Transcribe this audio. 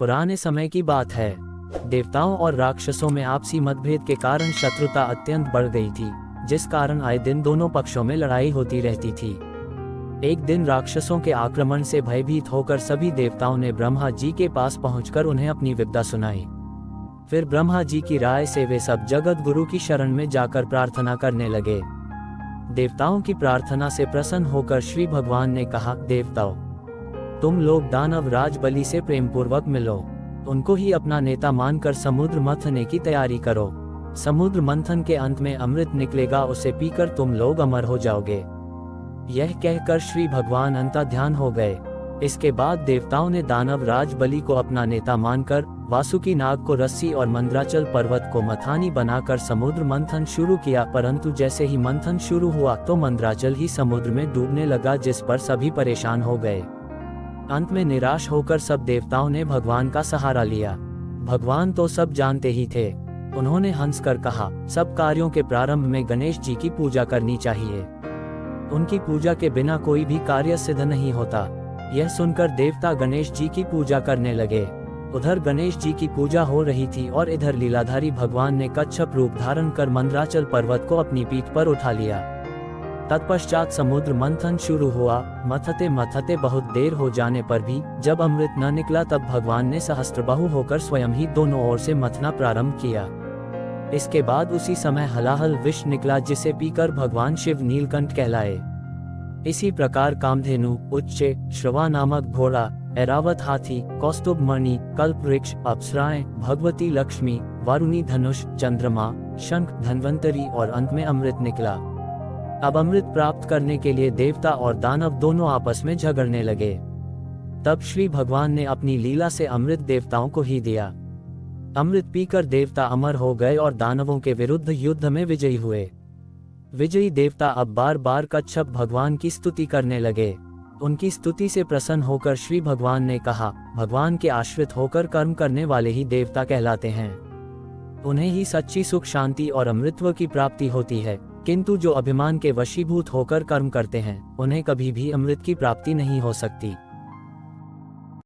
पुराने समय की बात है। देवताओं और राक्षसों में आपसी मतभेद के कारण शत्रुता अत्यंत बढ़ गई थी, जिस कारण आए दिन दोनों पक्षों में लड़ाई होती रहती थी। एक दिन राक्षसों के आक्रमण से भयभीत होकर सभी देवताओं ने ब्रह्मा जी के पास पहुंचकर उन्हें अपनी विपदा सुनाई। फिर ब्रह्मा जी की राय से वे सब जगत गुरु की शरण में जाकर प्रार्थना करने लगे। देवताओं की प्रार्थना से प्रसन्न होकर श्री भगवान ने कहा, देवताओं, तुम लोग दानव राज बलि से प्रेमपूर्वक मिलो, उनको ही अपना नेता मानकर समुद्र मंथन की तैयारी करो। समुद्र मंथन के अंत में अमृत निकलेगा, उसे पीकर तुम लोग अमर हो जाओगे। यह कहकर श्री भगवान अंतर्ध्यान हो गए। इसके बाद देवताओं ने दानव राज बलि को अपना नेता मानकर वासुकी नाग को रस्सी और मंद्राचल पर्वत को मथानी बनाकर समुद्र मंथन शुरू किया, परंतु जैसे ही मंथन शुरू हुआ तो मंद्राचल ही समुद्र में डूबने लगा, जिस पर सभी परेशान हो गए। अंत में निराश होकर सब देवताओं ने भगवान का सहारा लिया। भगवान तो सब जानते ही थे। उन्होंने हंसकर कहा, सब कार्यों के प्रारंभ में गणेश जी की पूजा करनी चाहिए। उनकी पूजा के बिना कोई भी कार्य सिद्ध नहीं होता। यह सुनकर देवता गणेश जी की पूजा करने लगे। उधर गणेश जी की पूजा हो रही थी और इधर लीलाधारी भगवान ने कच्छप रूप धारण कर मंद्राचल पर्वत को अपनी पीठ पर उठा लिया। तत्पश्चात समुद्र मंथन शुरू हुआ। मथते मथते बहुत देर हो जाने पर भी जब अमृत न निकला, तब भगवान ने सहस्त्रबाहु होकर स्वयं ही दोनों ओर से मथना प्रारंभ किया। इसके बाद उसी समय हलाहल विष निकला, जिसे पीकर भगवान शिव नीलकंठ कहलाए। इसी प्रकार कामधेनु, उच्चे, श्रवा नामक घोड़ा, ऐरावत हाथी, कौस्तुभ मणि, कल्प वृक्ष, अप्सराएं, भगवती लक्ष्मी, वारुणी धनुष, चंद्रमा, शंख, धन्वंतरी और अंत में अमृत निकला। अब अमृत प्राप्त करने के लिए देवता और दानव दोनों आपस में झगड़ने लगे। तब श्री भगवान ने अपनी लीला से अमृत देवताओं को ही दिया। अमृत पीकर देवता अमर हो गए और दानवों के विरुद्ध युद्ध में विजयी हुए। विजयी देवता अब बार बार कच्छप भगवान की स्तुति करने लगे। उनकी स्तुति से प्रसन्न होकर श्री भगवान ने कहा, भगवान के आश्रित होकर कर्म करने वाले ही देवता कहलाते हैं। उन्हें ही सच्ची सुख शांति और अमृतत्व की प्राप्ति होती है, किंतु जो अभिमान के वशीभूत होकर कर्म करते हैं, उन्हें कभी भी अमृत की प्राप्ति नहीं हो सकती।